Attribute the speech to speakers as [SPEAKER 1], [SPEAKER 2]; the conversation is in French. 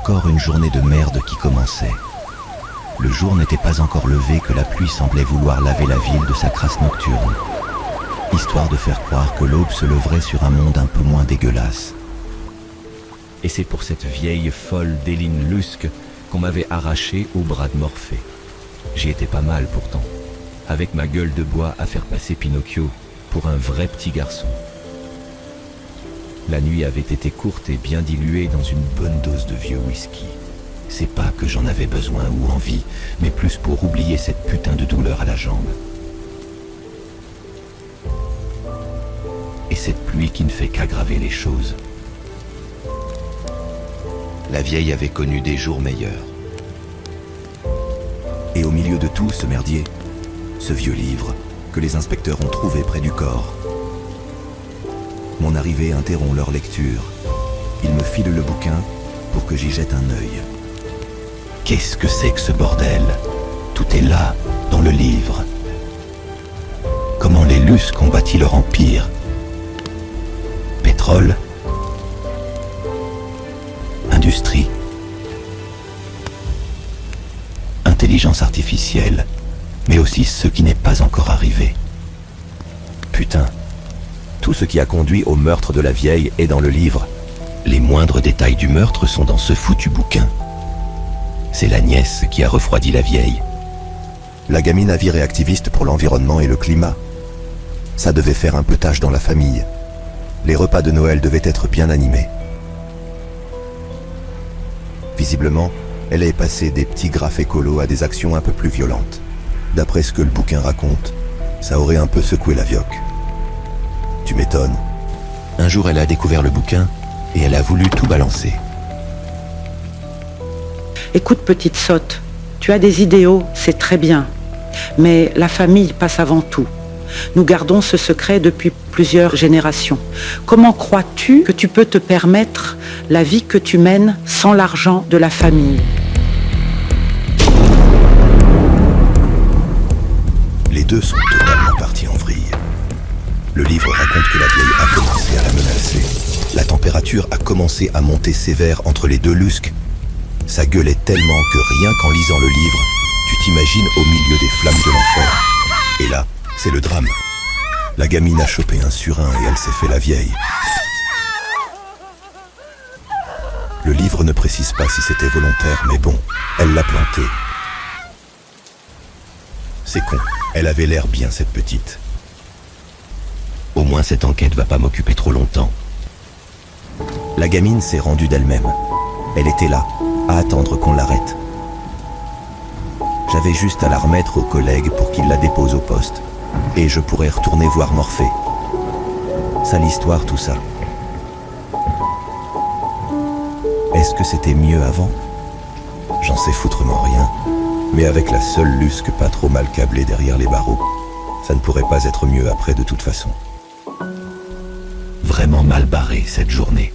[SPEAKER 1] encore une journée de merde qui commençait. Le jour n'était pas encore levé que la pluie semblait vouloir laver la ville de sa crasse nocturne, histoire de faire croire que l'aube se leverait sur un monde un peu moins dégueulasse. Et c'est pour cette vieille folle d'Éline Lusk qu'on m'avait arraché au bras de Morphée. J'y étais pas mal pourtant, avec ma gueule de bois à faire passer Pinocchio pour un vrai petit garçon. La nuit avait été courte et bien diluée dans une bonne dose de vieux whisky. C'est pas que j'en avais besoin ou envie, mais plus pour oublier cette putain de douleur à la jambe. Et cette pluie qui ne fait qu'aggraver les choses. La vieille avait connu des jours meilleurs. Et au milieu de tout ce merdier, ce vieux livre que les inspecteurs ont trouvé près du corps. Mon arrivée interrompt leur lecture. Ils me filent le bouquin pour que j'y jette un œil. Qu'est-ce que c'est que ce bordel? Tout est là, dans le livre. Comment les Lusques ont bâti leur empire? Pétrole? Industrie? Intelligence artificielle, mais aussi ce qui n'est pas encore arrivé. Putain, tout ce qui a conduit au meurtre de la vieille est dans le livre. Les moindres détails du meurtre sont dans ce foutu bouquin. C'est la nièce qui a refroidi la vieille. La gamine a viré activiste pour l'environnement et le climat. Ça devait faire un peu tâche dans la famille. Les repas de Noël devaient être bien animés. Visiblement, elle est passée des petits graphes écolos à des actions un peu plus violentes. D'après ce que le bouquin raconte, ça aurait un peu secoué la vioque. Tu m'étonnes. Un jour, elle a découvert le bouquin et elle a voulu tout balancer.
[SPEAKER 2] Écoute, petite sotte, tu as des idéaux, c'est très bien. Mais la famille passe avant tout. Nous gardons ce secret depuis plusieurs générations. Comment crois-tu que tu peux te permettre la vie que tu mènes sans l'argent de la famille?
[SPEAKER 1] Les deux sont totalement partis en vrille. Le livre raconte que la vieille a commencé à la menacer. La température a commencé à monter sévère entre les deux Lusques. Ça gueulait tellement que rien qu'en lisant le livre, tu t'imagines au milieu des flammes de l'enfer. Et là, c'est le drame. La gamine a chopé un surin et elle s'est fait la vieille. Le livre ne précise pas si c'était volontaire, mais bon, elle l'a planté. C'est con, elle avait l'air bien cette petite. Au moins cette enquête va pas m'occuper trop longtemps. La gamine s'est rendue d'elle-même. Elle était là, à attendre qu'on l'arrête. J'avais juste à la remettre aux collègues pour qu'ils la déposent au poste. Et je pourrais retourner voir Morphée. Sale histoire tout ça. Est-ce que c'était mieux avant? J'en sais foutrement rien. Mais avec la seule Lusque pas trop mal câblée derrière les barreaux, ça ne pourrait pas être mieux après de toute façon. Vraiment mal barré cette journée.